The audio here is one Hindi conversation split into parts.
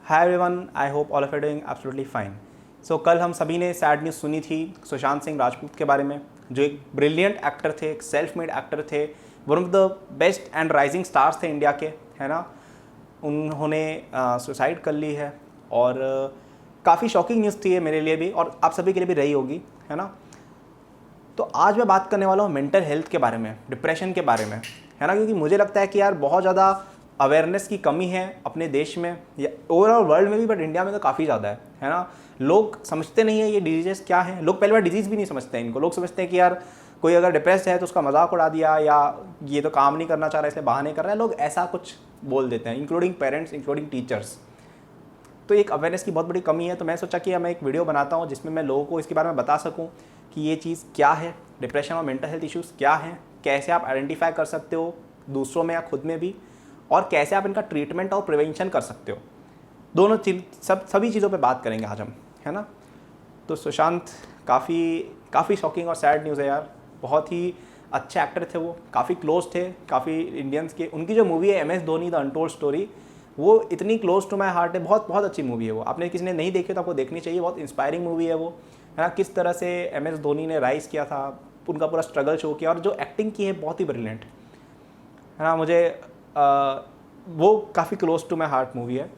Hi everyone, I hope all of you doing absolutely fine. So कल हम सभी ने सैड न्यूज़ सुनी थी सुशांत सिंह राजपूत के बारे में, जो एक ब्रिलियंट एक्टर थे, एक सेल्फ मेड एक्टर थे, one of the best and rising stars थे इंडिया के, है ना। उन्होंने सुसाइड कर ली है और काफ़ी शॉकिंग न्यूज़ थी ये मेरे लिए भी और आप सभी के लिए भी रही होगी, है ना। तो आज मैं बात करने वाला हूँ मेंटल हेल्थ के बारे में, डिप्रेशन के बारे में, है ना, क्योंकि मुझे लगता है कि यार बहुत ज़्यादा अवेयरनेस की कमी है अपने देश में या ओवरऑल वर्ल्ड में भी, बट इंडिया में तो काफ़ी ज़्यादा है ना। लोग समझते नहीं है ये डिजीज़ क्या है। लोग पहली बार डिजीज़ भी नहीं समझते हैं इनको। लोग समझते हैं कि यार कोई अगर डिप्रेस है तो उसका मजाक उड़ा दिया या ये तो काम नहीं करना चाह रहा है इसलिए बहाने कर रहा है। लोग ऐसा कुछ बोल देते हैं, इंक्लूडिंग पेरेंट्स, इंक्लूडिंग टीचर्स। तो एक अवेयरनेस की बहुत बड़ी कमी है। तो मैं सोचा कि मैं एक वीडियो बनाता हूँ जिसमें मैं लोगों को इसके बारे में बता सकूँ कि ये चीज़ क्या है, डिप्रेशन और मेंटल हेल्थ इश्यूज़ क्या हैं, कैसे आप आइडेंटिफाई कर सकते हो दूसरों में या खुद में भी, और कैसे आप इनका ट्रीटमेंट और प्रिवेंशन कर सकते हो। दोनों चीज़ सभी चीज़ों पे बात करेंगे आज हम, है ना। तो सुशांत काफ़ी शॉकिंग और सैड न्यूज़ है यार। बहुत ही अच्छे एक्टर थे वो, काफ़ी क्लोज थे काफ़ी इंडियंस के। उनकी जो मूवी है MS Dhoni the untold story, वो इतनी क्लोज टू माई हार्ट है। बहुत बहुत अच्छी मूवी है वो। आपने किसी ने नहीं देखी तो आपको देखनी चाहिए। बहुत इंस्पायरिंग मूवी है वो, है ना। किस तरह से MS धोनी ने राइज किया था, उनका पूरा स्ट्रगल शो किया, और जो एक्टिंग की है बहुत ही ब्रिलियंट, है ना। वो काफ़ी close to my heart movie है।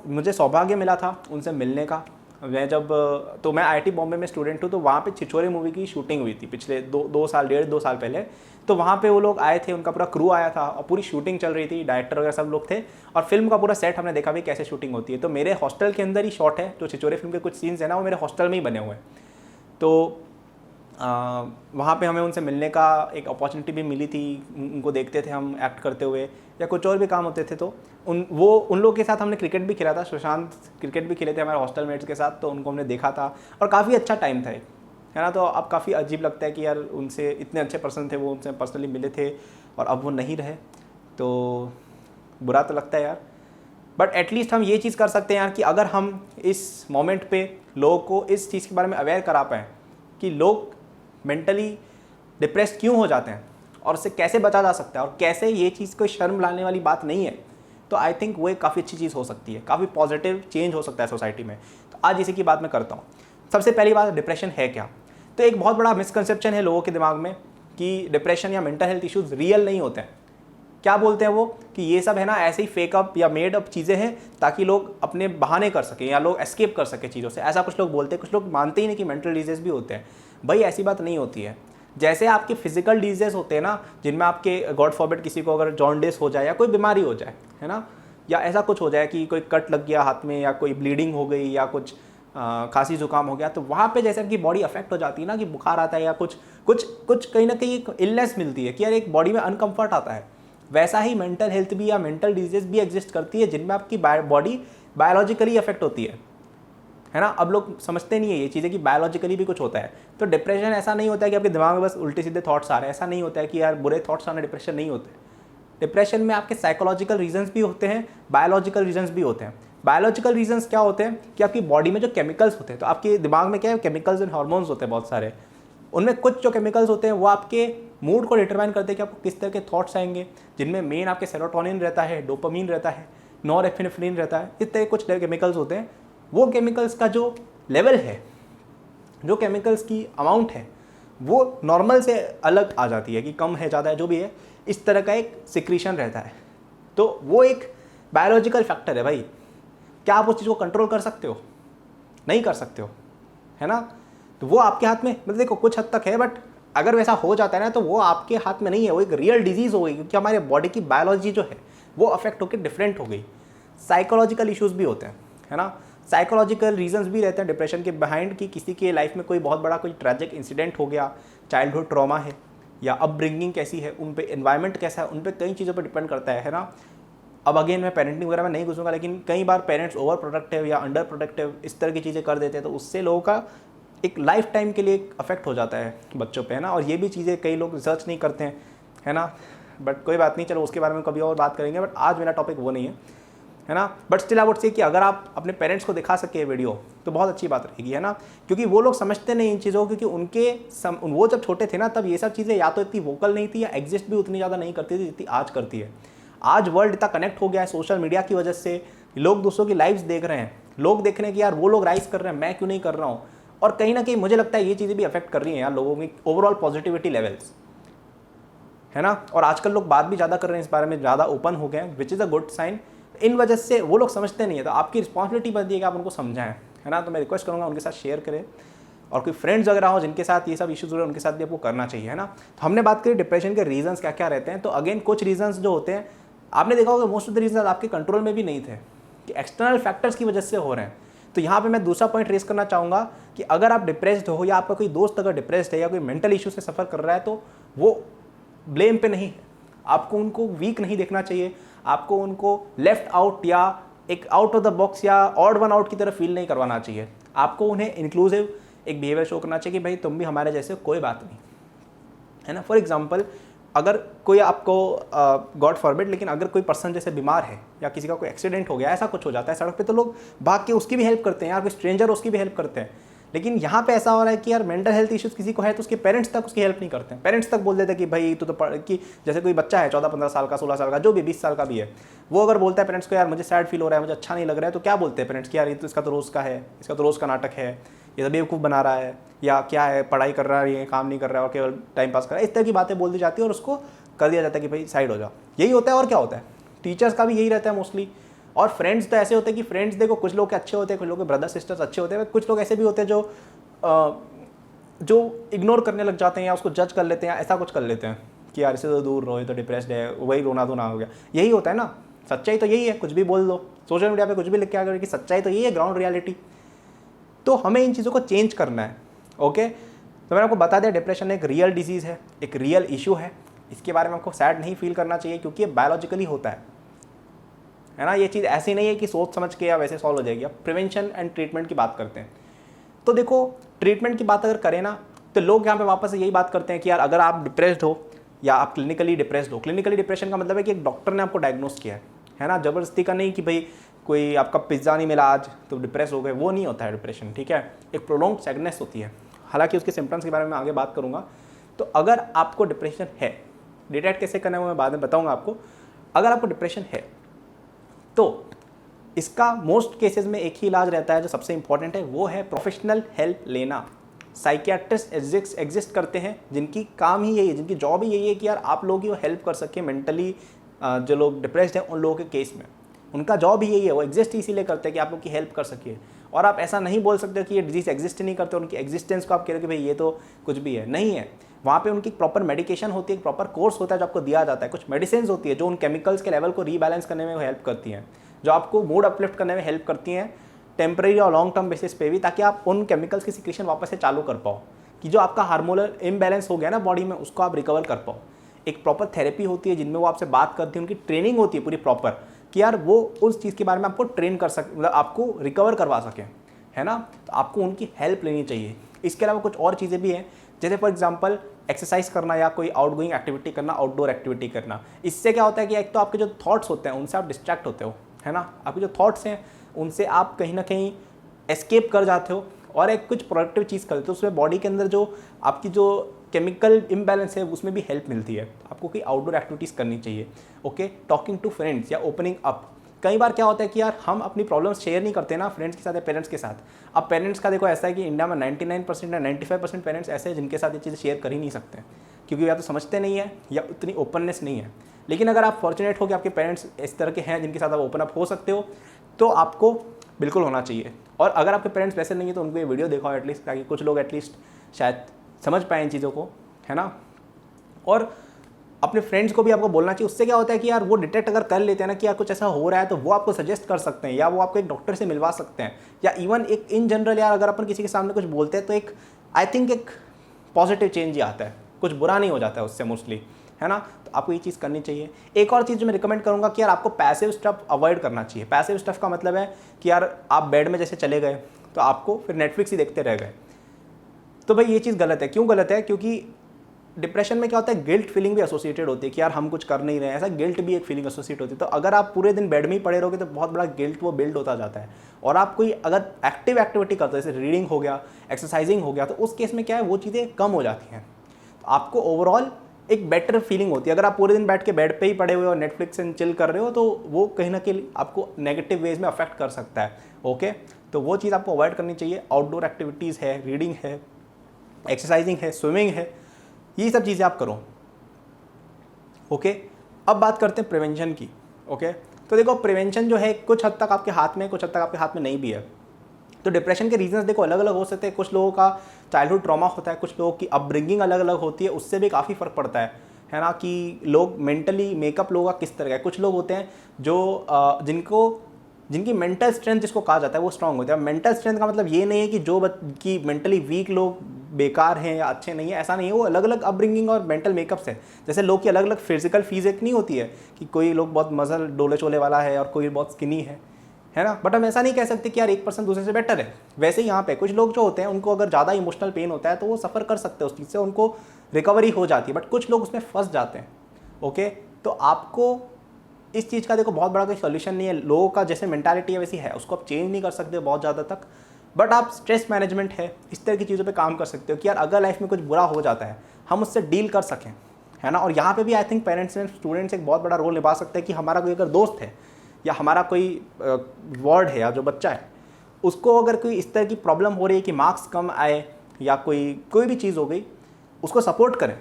मुझे सौभाग्य मिला था उनसे मिलने का। मैं IIT बॉम्बे में स्टूडेंट हूँ, तो वहाँ पे छिछोरे मूवी की शूटिंग हुई थी पिछले डेढ़ दो साल पहले। तो वहाँ पे वो लोग आए थे, उनका पूरा क्रू आया था और पूरी शूटिंग चल रही थी, डायरेक्टर वगैरह सब लोग थे, और फिल्म का पूरा सेट हमने देखा भी कैसे शूटिंग होती है। तो मेरे हॉस्टल के अंदर ही शॉट है, जो छिछोरे फिल्म के कुछ सीन्स हैं ना, वो मेरे हॉस्टल में ही बने हुए हैं। तो वहाँ पे हमें उनसे मिलने का एक अपॉर्चुनिटी भी मिली थी। उनको देखते थे हम एक्ट करते हुए या कुछ और भी काम होते थे। तो उन लोगों के साथ हमने क्रिकेट भी खेला था। सुशांत क्रिकेट भी खेले थे हमारे हॉस्टल मेट्स के साथ, तो उनको हमने देखा था और काफ़ी अच्छा टाइम था, है ना। तो अब काफ़ी अजीब लगता है कि यार उनसे इतने अच्छे पर्सन थे वो, उनसे पर्सनली मिले थे और अब वो नहीं रहे, तो बुरा तो लगता है यार। बट एटलीस्ट हम ये चीज़ कर सकते हैं यार कि अगर हम इस मोमेंट पे लोगों को इस चीज़ के बारे में अवेयर करा पाएँ कि लोग मेंटली डिप्रेस्ड क्यों हो जाते हैं और उससे कैसे बचा जा सकता है और कैसे ये चीज़ कोई शर्म लाने वाली बात नहीं है, तो आई थिंक वो एक काफ़ी अच्छी चीज़ हो सकती है, काफ़ी पॉजिटिव चेंज हो सकता है सोसाइटी में। तो आज इसी की बात मैं करता हूँ। सबसे पहली बात, डिप्रेशन है क्या। तो एक बहुत बड़ा मिसकंसेप्शन है लोगों के दिमाग में कि डिप्रेशन या मेंटल हेल्थ इश्यूज़ रियल नहीं होते हैं। क्या बोलते हैं वो कि ये सब है ना ऐसे ही फेकअप या मेड अप चीज़ें हैं ताकि लोग अपने बहाने कर सकें या लोग एस्केप कर सकें चीज़ों से, ऐसा कुछ लोग बोलते हैं। कुछ लोग मानते ही नहीं कि मेंटल डिजीज़ भी होते हैं। भाई ऐसी बात नहीं होती है। जैसे आपके फिजिकल डिजीज़ होते हैं ना, जिनमें आपके गॉड फॉरबिड किसी को अगर जॉन्डिस हो जाए या कोई बीमारी हो जाए, है ना, या ऐसा कुछ हो जाए कि कोई कट लग गया हाथ में या कोई ब्लीडिंग हो गई या कुछ खांसी जुकाम हो गया, तो वहाँ पे जैसे आपकी बॉडी अफेक्ट हो जाती है ना, कि बुखार आता है या कुछ कहीं ना कहीं एक इलनेस मिलती है कि यार एक बॉडी में अनकम्फर्ट आता है, वैसा ही मेंटल हेल्थ भी या मेंटल डिजीज़ भी एग्जिस्ट करती है जिनमें आपकी बॉडी बायोलॉजिकली अफेक्ट होती है ना। अब लोग समझते नहीं है ये चीज़ें कि बायोलॉजिकली भी कुछ होता है। तो डिप्रेशन ऐसा नहीं होता है कि आपके दिमाग में बस उल्टे सीधे थॉट्स आ रहे हैं। ऐसा नहीं होता है कि यार बुरे थॉट्स आना डिप्रेशन नहीं होते। डिप्रेशन में आपके साइकोलॉजिकल रीजंस भी होते हैं, बायोलॉजिकल रीजंस भी होते हैं। बायोलॉजिकल रीजंस क्या होते हैं कि आपकी बॉडी में जो केमिकल्स होते हैं, तो आपके दिमाग में क्या है, केमिकल्स एंड हार्मोन्स होते हैं बहुत सारे। उनमें कुछ जो केमिकल्स होते हैं वो आपके मूड को डिटरमाइन करते हैं कि आपको किस तरह के थॉट्स आएंगे, जिनमें मेन आपके सेरोटोनिन रहता है, डोपामीन रहता है, नॉरएपिनेफ्रिन रहता है। इस तरह कुछ केमिकल्स होते हैं। वो केमिकल्स का जो लेवल है, जो केमिकल्स की अमाउंट है, वो नॉर्मल से अलग आ जाती है कि कम है ज़्यादा है जो भी है, इस तरह का एक सिक्रीशन रहता है। तो वो एक बायोलॉजिकल फैक्टर है भाई। क्या आप उस चीज़ को कंट्रोल कर सकते हो? नहीं कर सकते हो, है ना। तो वो आपके हाथ में, मतलब देखो कुछ हद तक है, बट अगर वैसा हो जाता है ना तो वो आपके हाथ में नहीं है। वो एक रियल डिजीज़ हो गई, क्योंकि हमारे बॉडी की बायोलॉजी जो है वो अफेक्ट होकर डिफरेंट हो गई। साइकोलॉजिकल इश्यूज़ भी होते हैं, है ना। साइकोलॉजिकल रीजंस भी रहते हैं डिप्रेशन के बिहाइंड, कि किसी के लाइफ में कोई बहुत बड़ा कोई ट्रैजिक इंसिडेंट हो गया, चाइल्डहुड ट्रॉमा है, या अपब्रिंगिंग कैसी है, उन पे एनवायरनमेंट कैसा है, उन पे कई चीज़ों पे डिपेंड करता है ना। अब अगेन मैं पेरेंटिंग वगैरह में नहीं घुसूंगा, लेकिन कई बार पेरेंट्स ओवर प्रोटेक्टिव या अंडर प्रोटेक्टिव इस तरह की चीज़ें कर देते हैं, तो उससे लोगों का एक लाइफ टाइम के लिए अफेक्ट हो जाता है बच्चों पे, है ना। और ये भी चीज़ें कई लोग रिसर्च नहीं करते हैं, है ना। बट कोई बात नहीं, चलो उसके बारे में कभी और बात करेंगे। बट आज मेरा टॉपिक वो नहीं है ना। But still I would say कि अगर आप अपने पेरेंट्स को दिखा सके वीडियो तो बहुत अच्छी बात रहेगी, है ना। क्योंकि वो लोग समझते नहीं इन चीज़ों को, क्योंकि वो जब छोटे थे ना तब ये सब चीज़ें या तो इतनी वोकल नहीं थी या एग्जिस्ट भी उतनी ज़्यादा नहीं करती थी जितनी आज करती है। आज वर्ल्ड इतना कनेक्ट हो गया है सोशल मीडिया की वजह से, लोग दूसरों की लाइव्स देख रहे हैं, लोग देख रहे हैं कि यार वो लोग राइज कर रहे हैं, मैं क्यों नहीं कर रहा हूँ। और कहीं ना कहीं मुझे लगता है ये चीज़ें भी अफेक्ट कर रही हैं यार लोगों की ओवरऑल पॉजिटिविटी लेवल्स, है ना। और आजकल लोग बात भी ज़्यादा कर रहे हैं इस बारे में, ज़्यादा ओपन हो गए हैं, which is a good sign. इन वजह से वो लोग समझते नहीं है, तो आपकी रिस्पॉन्सिबिलिटी बनती है कि आप उनको समझाएं, है ना। तो मैं रिक्वेस्ट करूँगा उनके साथ शेयर करें, और कोई फ्रेंड्स वगैरह हो जिनके साथ ये सब इश्यूज हो रहे हैं उनके साथ भी आपको करना चाहिए, है ना। तो हमने बात करी डिप्रेशन के रीजंस क्या क्या रहते हैं। तो अगेन कुछ रीजंस जो होते हैं आपने देखा होगा मोस्ट ऑफ द रीजंस आपके कंट्रोल में भी नहीं थे, कि एक्सटर्नल फैक्टर्स की वजह से हो रहे हैं। तो यहाँ पे मैं दूसरा पॉइंट रेस करना चाहूँगा कि अगर आप डिप्रेस्ड हो या आपका कोई दोस्त अगर डिप्रेस्ड है या कोई मेंटल इशू से सफ़र कर रहा है, तो वो ब्लेम पे नहीं है, आपको उनको वीक नहीं देखना चाहिए, आपको उनको लेफ्ट आउट या एक आउट ऑफ द बॉक्स या ऑड वन आउट की तरह फील नहीं करवाना चाहिए। आपको उन्हें इंक्लूसिव एक बिहेवियर शो करना चाहिए कि भाई तुम भी हमारे जैसे, कोई बात नहीं, है ना। फॉर एग्जाम्पल अगर कोई आपको गॉड फॉरबिड, लेकिन अगर कोई पर्सन जैसे बीमार है या किसी का कोई एक्सीडेंट हो गया, ऐसा कुछ हो जाता है सड़क पे, तो लोग भाग के उसकी भी हेल्प करते हैं, यार कोई स्ट्रेंजर उसकी भी हेल्प करते हैं। लेकिन यहाँ पे ऐसा हो रहा है कि यार मेंटल हेल्थ इश्यूज किसी को है तो उसके पेरेंट्स तक उसकी हेल्प नहीं करते हैं। पेरेंट्स तक बोल देते हैं कि भाई तू तो कि जैसे कोई बच्चा है 14-15 साल का, 16 साल का, जो भी 20 साल का भी है, वो अगर बोलता है पेरेंट्स को यार मुझे सैड फील हो रहा है, मुझे अच्छा नहीं लग रहा है, तो क्या बोलते हैं पेरेंट्स कि यार ये तो इसका तो रोज़ का है, इसका तो रोज़ का नाटक है, ये तो बेवकूफ़ बना रहा है, या क्या है पढ़ाई कर रहा है, ये काम नहीं कर रहा है और केवल टाइम पास कर रहा है। इस तरह की बातें बोल दी जाती है और उसको कर दिया जाता है कि भाई साइड हो जाओ। यही होता है और क्या होता है, टीचर्स का भी यही रहता है मोस्टली। और फ्रेंड्स तो ऐसे होते हैं कि फ्रेंड्स देखो कुछ लोग के अच्छे होते हैं, कुछ लोग के ब्रदर सिस्टर्स अच्छे होते हैं, कुछ लोग ऐसे भी होते हैं जो इग्नोर करने लग जाते हैं या उसको जज कर लेते हैं, ऐसा कुछ कर लेते हैं कि यार इससे तो दूर रहो, ये तो डिप्रेस्ड है, वही रोना धोना हो गया। यही होता है ना, सच्चाई तो यही है, कुछ भी बोल दो, सोशल मीडिया पे कुछ भी लिख के आकर कि सच्चाई तो यही है, ग्राउंड रियलिटी। तो हमें इन चीज़ों को चेंज करना है। ओके, तो मैंने आपको बता दिया डिप्रेशन एक रियल डिजीज़ है, एक रियल इशू है, इसके बारे में आपको सैड नहीं फील करना चाहिए क्योंकि ये बायोलॉजिकली होता है ना। ये चीज़ ऐसी नहीं है कि सोच समझ के या वैसे सॉल्व हो जाएगी। अब प्रिवेंशन एंड ट्रीटमेंट की बात करते हैं, तो देखो ट्रीटमेंट की बात अगर करें ना, तो लोग यहाँ पे वापस से यही बात करते हैं कि यार अगर आप डिप्रेस्ड हो या आप क्लिनिकली डिप्रेस्ड हो, क्लिनिकली डिप्रेशन का मतलब है कि एक डॉक्टर ने आपको डायग्नोस किया है ना, ज़बरदस्ती का नहीं कि भाई कोई आपका पिज्ज़ा नहीं मिला आज तो डिप्रेस हो गए, वो नहीं होता है डिप्रेशन, ठीक है। एक प्रोलॉन्ग्ड सैडनेस होती है, हालांकि उसके सिम्टम्स के बारे में आगे बात करूँगा। तो अगर आपको डिप्रेशन है, डिटेक्ट कैसे करना है वो मैं बाद में बताऊँगा आपको। अगर आपको डिप्रेशन है तो इसका मोस्ट केसेस में एक ही इलाज रहता है जो सबसे इंपॉर्टेंट है, वो है प्रोफेशनल हेल्प लेना। साइकियाट्रिस्ट एग्जिस्ट करते हैं जिनकी काम ही यही है, जिनकी जॉब ही यही है कि यार आप लोग ही हेल्प कर सके मेंटली जो लोग डिप्रेस्ड हैं उन लोगों के केस में। उनका जॉब ही यही है, वो एग्जिस्ट इसीलिए करते हैं कि आप लोग की हेल्प कर सकिए। और आप ऐसा नहीं बोल सकते कि ये डिजीज़ एग्जिस्ट ही नहीं करते, उनकी एग्जिस्टेंस को आप कह रहे हो कि भाई ये तो कुछ भी है, नहीं है। वहाँ पे उनकी प्रॉपर मेडिकेशन होती है, प्रॉपर कोर्स होता है जो आपको दिया जाता है, कुछ मेडिसिन होती है जो उन केमिकल्स के लेवल को रीबैलेंस करने में हेल्प करती हैं, जो आपको मूड अपलिफ्ट करने में हेल्प करती हैं टेम्परेरी और लॉन्ग टर्म बेसिस पे भी, ताकि आप उन केमिकल्स की सिक्रेशन वापस से चालू कर पाओ, कि जो आपका हार्मोनल इम्बैलेंस हो गया ना बॉडी में उसको आप रिकवर कर पाओ। एक प्रॉपर थेरेपी होती है जिनमें वो आपसे बात करती है, उनकी ट्रेनिंग होती है पूरी प्रॉपर, कि यार वो उस चीज़ के बारे में आपको ट्रेन कर सके, मतलब आपको रिकवर करवा सकें, है ना। तो आपको उनकी हेल्प लेनी चाहिए। इसके अलावा कुछ और चीज़ें भी हैं, जैसे फॉर एग्जांपल एक्सरसाइज करना या कोई आउटगोइंग एक्टिविटी करना, आउटडोर एक्टिविटी करना। इससे क्या होता है कि एक तो आपके जो थॉट्स होते हैं उनसे आप डिस्ट्रैक्ट होते हो, है ना। आपके जो थॉट्स हैं उनसे आप कहीं ना कहीं एस्केप कर जाते हो और एक कुछ प्रोडक्टिव चीज़ करते हो, उसमें बॉडी के अंदर जो आपकी जो केमिकल इम्बैलेंस है उसमें भी हेल्प मिलती है। आपको कोई आउटडोर एक्टिविटीज़ करनी चाहिए। ओके, टॉकिंग टू फ्रेंड्स या ओपनिंग अप। कई बार क्या होता है कि यार हम अपनी प्रॉब्लम्स शेयर नहीं करते ना फ्रेंड्स के साथ या पेरेंट्स के साथ। अब पेरेंट्स का देखो ऐसा है कि इंडिया में 99% या 95% पेरेंट्स ऐसे हैं जिनके साथ ये चीज़ें शेयर कर ही नहीं सकते, क्योंकि या तो समझते नहीं है या उतनी ओपननेस नहीं है। लेकिन अगर आप फॉर्चुनेट हो कि आपके पेरेंट्स इस तरह के हैं जिनके साथ आप ओपन अप हो सकते हो, तो आपको बिल्कुल होना चाहिए। और अगर आपके पेरेंट्स वैसे नहीं है तो उनको ये वीडियो दिखाओ एटलीस्ट, ताकि कुछ लोग एटलीस्ट शायद समझ पाएँ इन चीज़ों को, है ना। और अपने फ्रेंड्स को भी आपको बोलना चाहिए। उससे क्या होता है कि यार वो डिटेक्ट अगर कर लेते हैं ना कि यार कुछ ऐसा हो रहा है, तो वो आपको सजेस्ट कर सकते हैं या वो आपको एक डॉक्टर से मिलवा सकते हैं, या इवन एक इन जनरल यार अगर अपन किसी के सामने कुछ बोलते हैं तो एक आई थिंक एक पॉजिटिव चेंज ही आता है, कुछ बुरा नहीं हो जाता है उससे मोस्टली, है ना। तो आपको ये चीज़ करनी चाहिए। एक और चीज़ जो मैं रिकमेंड करूँगा कि यार आपको पैसिव स्टफ अवॉइड करना चाहिए। पैसिव स्टफ का मतलब है कि यार आप बेड में जैसे चले गए तो आपको फिर नेटफ्लिक्स ही देखते रह गए, तो भाई ये चीज़ गलत है। क्यों गलत है? क्योंकि डिप्रेशन में क्या होता है, गिल्ट फीलिंग भी एसोसिएटेड होती है कि यार हम कुछ कर नहीं रहे हैं, ऐसा गिल्ट भी एक फीलिंग एसोसिएट होती है। तो अगर आप पूरे दिन बेड में ही पड़े रहोगे तो बहुत बड़ा गिल्ट वो बिल्ड होता जाता है। और आप कोई अगर एक्टिव एक्टिविटी करते हो, जैसे रीडिंग हो गया, एक्सरसाइजिंग हो गया, तो उस केस में क्या है वो चीज़ें कम हो जाती हैं। तो आपको ओवरऑल एक बेटर फीलिंग होती है। अगर आप पूरे दिन बैठ के बेड पे ही पड़े हुए और नेटफ्लिक्स एंड चिल कर रहे हो तो वो कहीं ना कहीं आपको नेगेटिव वेज में अफेक्ट कर सकता है। ओके, तो वो चीज़ आपको अवॉइड करनी चाहिए। आउटडोर एक्टिविटीज़ है, रीडिंग है, एक्सरसाइजिंग है, स्विमिंग है, ये सब चीज़ें आप करो। ओके, अब बात करते हैं प्रिवेंशन की। ओके, तो देखो प्रिवेंशन जो है कुछ हद तक आपके हाथ में, कुछ हद तक आपके हाथ में नहीं भी है। तो डिप्रेशन के रीजंस देखो अलग अलग हो सकते हैं। कुछ लोगों का चाइल्डहुड ट्रॉमा होता है, कुछ लोगों की अपब्रिंगिंग अलग अलग होती है, उससे भी काफ़ी फ़र्क पड़ता है ना, कि लोग मेंटली मेकअप लोगों का किस तरह का है। कुछ लोग होते हैं जो जिनकी मेंटल स्ट्रेंथ जिसको कहा जाता है वो स्ट्रांग होता है। मेंटल स्ट्रेंथ का मतलब ये नहीं है कि जो कि मेंटली वीक लोग बेकार हैं या अच्छे नहीं है, ऐसा नहीं है। वो अलग अलग अपब्रिंगिंग और मेंटल मेकअप्स है। जैसे लोग की अलग अलग फिजिकल फिजिक नहीं होती है कि कोई लोग बहुत मसल डोले चोले वाला है और कोई बहुत स्किनी है ना, बट हम ऐसा नहीं कह सकते कि यार एक पर्सन दूसरे से बेटर है। वैसे ही यहाँ पे कुछ लोग जो होते हैं उनको अगर ज़्यादा इमोशनल पेन होता है तो वो सफ़र कर सकते हैं उस चीज़ से, उनको रिकवरी हो जाती है, बट कुछ लोग उसमें फंस जाते हैं। ओके, तो आपको इस चीज़ का देखो बहुत बड़ा कोई सोल्यूशन नहीं है। लोगों का जैसे मेंटालिटी है वैसी है, उसको आप चेंज नहीं कर सकते बहुत ज़्यादा तक, बट आप स्ट्रेस मैनेजमेंट है, इस तरह की चीज़ों पे काम कर सकते हो कि यार अगर लाइफ में कुछ बुरा हो जाता है हम उससे डील कर सकें, है ना। और यहाँ पे भी I think parents and students एक बहुत बड़ा रोल निभा सकते हैं कि हमारा कोई अगर दोस्त है या हमारा कोई वार्ड है या जो बच्चा है उसको अगर कोई इस तरह की प्रॉब्लम हो रही है कि मार्क्स कम आए या कोई भी चीज़ हो गई, उसको सपोर्ट करें।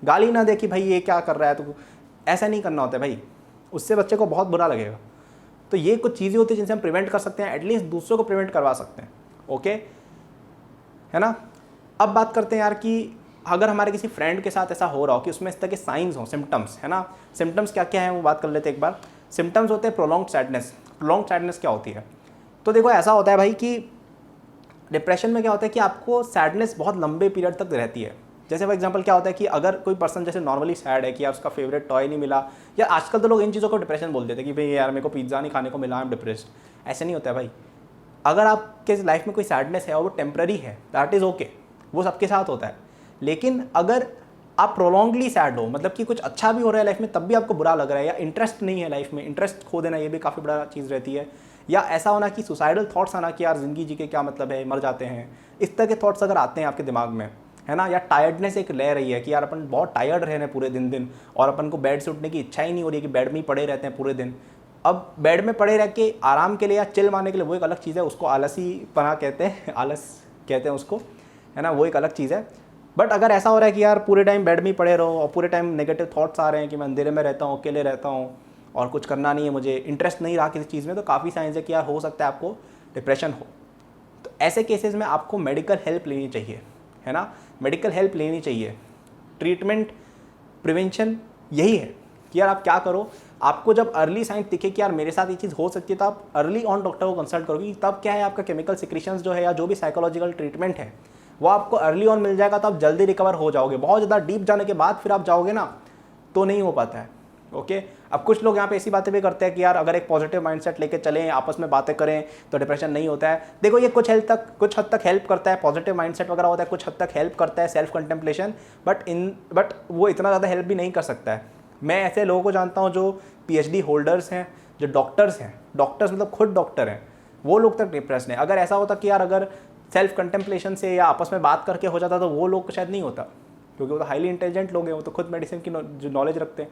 गाली ना दे कि भाई ये क्या कर रहा है, तो ऐसा नहीं करना होता है भाई, उससे बच्चे को बहुत बुरा लगेगा। तो ये कुछ चीज़ें होती हैं जिनसे हम प्रिवेंट कर सकते हैं, एटलीस्ट दूसरों को प्रिवेंट करवा सकते हैं। ओके, है ना। अब बात करते हैं यार कि अगर हमारे किसी फ्रेंड के साथ ऐसा हो रहा हो कि उसमें इस तरह के साइंस हों, सिम्टम्स, है ना। सिम्टम्स क्या क्या है वो बात कर लेते हैं एक बार। सिम्टम्स होते हैं प्रोलॉन्ग्ड सैडनेस। प्रोलॉन्ग्ड सैडनेस क्या होती है? तो देखो ऐसा होता है भाई कि डिप्रेशन में क्या होता है कि आपको सैडनेस बहुत लंबे पीरियड तक रहती है। जैसे फॉर एग्जांपल क्या होता है कि अगर कोई पर्सन जैसे नॉर्मली सैड है कि यार उसका फेवरेट टॉय नहीं मिला, या आजकल तो लोग इन चीज़ों को डिप्रेशन बोल देते हैं कि भाई यार मेरे को पिज्ज़ा नहीं खाने को मिला, आई एम डिप्रेस्ड। ऐसे नहीं होता है भाई। अगर आपके लाइफ में कोई सैडनेस है और वो टेम्प्रेरी है, दैट इज़ ओके, वो सबके साथ होता है। लेकिन अगर आप प्रोलॉन्गली सैड हो, मतलब कि कुछ अच्छा भी हो रहा है लाइफ में तब भी आपको बुरा लग रहा है, या इंटरेस्ट नहीं है लाइफ में, इंटरेस्ट खो देना ये भी काफ़ी बड़ा चीज़ रहती है, या ऐसा होना कि सुसाइडल थॉट्स आना कि यार ज़िंदगी जी के क्या मतलब है, मर जाते हैं, इस तरह के थॉट्स अगर आते हैं आपके दिमाग में, है ना, या टायर्डनेस एक ले रही है कि यार अपन बहुत टायर्ड रहे हैं पूरे दिन और अपन को बेड से उठने की इच्छा ही नहीं हो रही है कि बेड में ही पड़े रहते हैं पूरे दिन। अब बेड में पड़े रह के आराम के लिए या चिल मारने के लिए वो एक अलग चीज़ है, उसको आलसी पना कहते हैं, आलस कहते हैं उसको, है ना, वो एक अलग चीज़ है। बट अगर ऐसा हो रहा है कि यार पूरे टाइम बेड में ही पड़े रहो और पूरे टाइम नेगेटिव थॉट्स आ रहे हैं कि मैं अंधेरे में रहता हूँ, अकेले रहता हूँ और कुछ करना नहीं है, मुझे इंटरेस्ट नहीं रहा किसी चीज़ में, तो काफ़ी साइंस है कि यार हो सकता है आपको डिप्रेशन हो। तो ऐसे केसेस में आपको मेडिकल हेल्प लेनी चाहिए, है ना, मेडिकल हेल्प लेनी चाहिए। ट्रीटमेंट, प्रिवेंशन यही है कि यार आप क्या करो, आपको जब अर्ली साइन दिखे कि यार मेरे साथ ये चीज़ हो सकती है तो आप अर्ली ऑन डॉक्टर को कंसल्ट करोगे। तब क्या है, आपका केमिकल सिक्रीशंस जो है या जो भी साइकोलॉजिकल ट्रीटमेंट है वो आपको अर्ली ऑन मिल जाएगा, तो आप जल्दी रिकवर हो जाओगे। बहुत ज़्यादा डीप जाने के बाद फिर आप जाओगे ना तो नहीं हो पाता है। ओके, अब कुछ लोग यहाँ पे ऐसी बातें भी करते हैं कि यार अगर एक पॉजिटिव माइंडसेट लेके चलें, आपस में बातें करें तो डिप्रेशन नहीं होता है। देखो ये कुछ हद तक हेल्प करता है, पॉजिटिव माइंडसेट वगैरह होता है, कुछ हद तक हेल्प करता है सेल्फ कंटेम्पलेशन, बट वो इतना ज़्यादा हेल्प भी नहीं कर सकता है। मैं ऐसे लोगों को जानता हूँ जो PhD होल्डर्स हैं, जो डॉक्टर्स हैं, डॉक्टर्स मतलब खुद डॉक्टर हैं, वो लोग तक डिप्रेशन है। अगर ऐसा होता कि यार अगर सेल्फ कंटेम्पलेशन से या आपस में बात करके हो जाता तो वो लोग शायद नहीं होता, क्योंकि वो तो हाईली इंटेलिजेंट लोग हैं, वो तो खुद मेडिसिन की जो नॉलेज रखते हैं।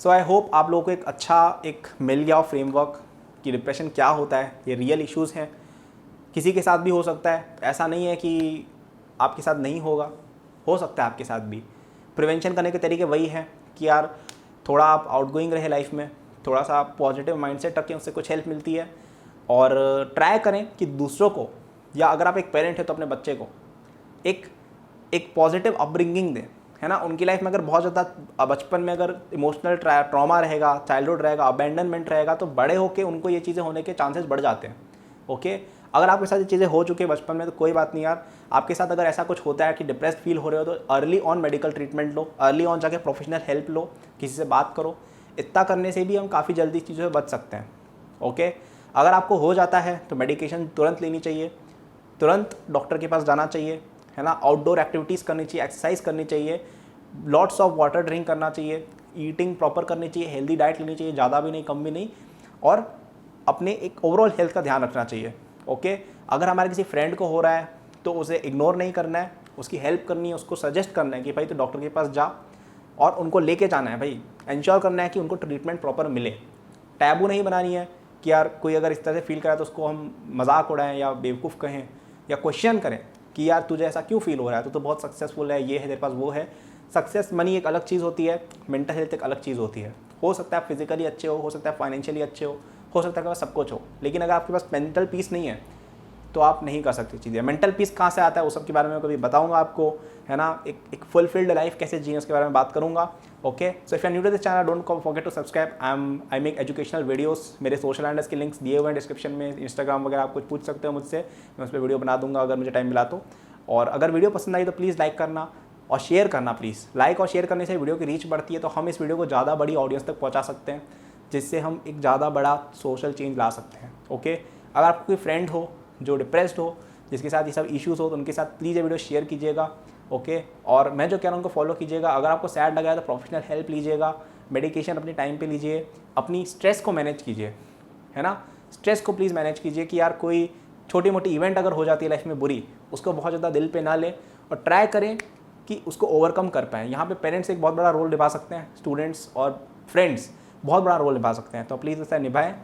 सो आई होप आप लोगों को एक अच्छा एक मिल गया फ्रेमवर्क कि डिप्रेशन क्या होता है, ये रियल इश्यूज़ हैं, किसी के साथ भी हो सकता है, ऐसा नहीं है कि आपके साथ नहीं होगा, हो सकता है आपके साथ भी। प्रिवेंशन करने के तरीके वही हैं कि यार थोड़ा आप आउटगोइंग रहे लाइफ में, थोड़ा सा आप पॉजिटिव माइंडसेट रखें, उससे कुछ हेल्प मिलती है। और ट्राई करें कि दूसरों को, या अगर आप एक पेरेंट है तो अपने बच्चे को एक पॉजिटिव अपब्रिंगिंग दें, है ना। उनकी लाइफ में अगर बहुत ज़्यादा बचपन में अगर इमोशनल ट्रॉमा रहेगा, चाइल्डहुड रहेगा, अबैंडनमेंट रहेगा, तो बड़े होकर उनको ये चीज़ें होने के चांसेस बढ़ जाते हैं। ओके, अगर आपके साथ ये चीज़ें हो चुकी है बचपन में तो कोई बात नहीं यार, आपके साथ अगर ऐसा कुछ होता है कि डिप्रेस्ड फील हो रहे हो तो early on medical treatment low, early on जाके प्रोफेशनल हेल्प लो, किसी से बात करो। इतना करने से भी हम काफ़ी जल्दी चीज़ों से बच सकते हैं। ओके, अगर आपको हो जाता है तो मेडिकेशन तुरंत लेनी चाहिए, तुरंत डॉक्टर के पास जाना चाहिए, है ना। आउटडोर एक्टिविटीज़ करनी चाहिए, एक्सरसाइज करनी चाहिए, लॉट्स ऑफ वाटर ड्रिंक करना चाहिए, ईटिंग प्रॉपर करनी चाहिए, हेल्दी डाइट लेनी चाहिए, ज़्यादा भी नहीं कम भी नहीं, और अपने एक ओवरऑल हेल्थ का ध्यान रखना चाहिए। ओके, अगर हमारे किसी फ्रेंड को हो रहा है तो उसे इग्नोर नहीं करना है, उसकी हेल्प करनी है, उसको सजेस्ट करना है कि भाई तो डॉक्टर के पास जा, और उनको लेके जाना है भाई, इंश्योर करना है कि उनको ट्रीटमेंट प्रॉपर मिले। टैबू नहीं बनानी है कि यार कोई अगर इस तरह से फील करा तो उसको हम मजाक उड़ाएं या बेवकूफ़ कहें या क्वेश्चन करें कि यार तुझे ऐसा क्यों फील हो रहा है, तो बहुत सक्सेसफुल है, ये है तेरे पास, वो है। सक्सेस मनी एक अलग चीज़ होती है, मेंटल हेल्थ एक अलग चीज़ होती है। हो सकता है आप फिजिकली अच्छे हो सकता है फाइनेंशियली अच्छे हो सकता है आपके पास सब कुछ हो, लेकिन अगर आपके पास मेंटल पीस नहीं है तो आप नहीं कर सकते चीज़ें। मेंटल पीस कहाँ से आता है, उस सब के बारे में कभी बताऊंगा आपको, है ना। एक फुलफिल्ड लाइफ कैसे जीने उसके बारे में बात करूंगा। Okay, so if you are new to this channel don't forget to subscribe. I make educational videos. मेरे सोशल हैंडल्स के लिंक्स दिए हुए हैं डिस्क्रिप्शन में, इंस्टाग्राम वगैरह आप कुछ पूछ सकते हो मुझसे, मैं उस पर वीडियो बना दूंगा अगर मुझे टाइम मिला तो। और अगर वीडियो पसंद आई तो प्लीज़ लाइक करना और शेयर करना प्लीज़। लाइक और शेयर करने से वीडियो की रीच बढ़ती है, तो हम इस वीडियो को ज़्यादा बड़ी ऑडियंस तक पहुँचा सकते हैं, जिससे हम एक ज़्यादा बड़ा सोशल चेंज ला सकते हैं। ओके, अगर आपको कोई फ्रेंड हो जो डिप्रेस्ड हो, जिसके साथ ये सब इश्यूज़ हो, तो उनके साथ प्लीज़ ये वीडियो शेयर कीजिएगा। ओके, और मैं जो कह रहा हूँ उनको फॉलो कीजिएगा। अगर आपको सैड लगा है तो प्रोफेशनल हेल्प लीजिएगा, मेडिकेशन अपने टाइम पे लीजिए, अपनी स्ट्रेस को मैनेज कीजिए, है ना। स्ट्रेस को प्लीज़ मैनेज कीजिए कि यार कोई छोटी मोटी इवेंट अगर हो जाती है लाइफ में बुरी, उसको बहुत ज़्यादा दिल पे ना लें और ट्राई करें कि उसको ओवरकम कर पाएँ। यहाँ पे पेरेंट्स एक बहुत बड़ा रोल निभा सकते हैं, स्टूडेंट्स और फ्रेंड्स बहुत बड़ा रोल निभा सकते हैं, तो प्लीज़ इसे निभाएं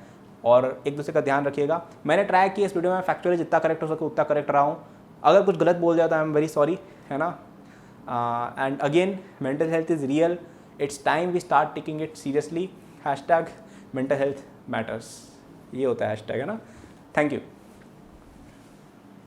और एक दूसरे का ध्यान रखिएगा। मैंने ट्राई किया इस वीडियो में फैक्चुअली जितना करेक्ट हो सके उतना करेक्ट रहा हूँ। अगर कुछ गलत बोल जाता है आई एम वेरी सॉरी, है ना। And again, mental health is real, it's time we start taking it seriously. Hashtag mental health matters, ये होता है हैशटैग, है ना। Thank you.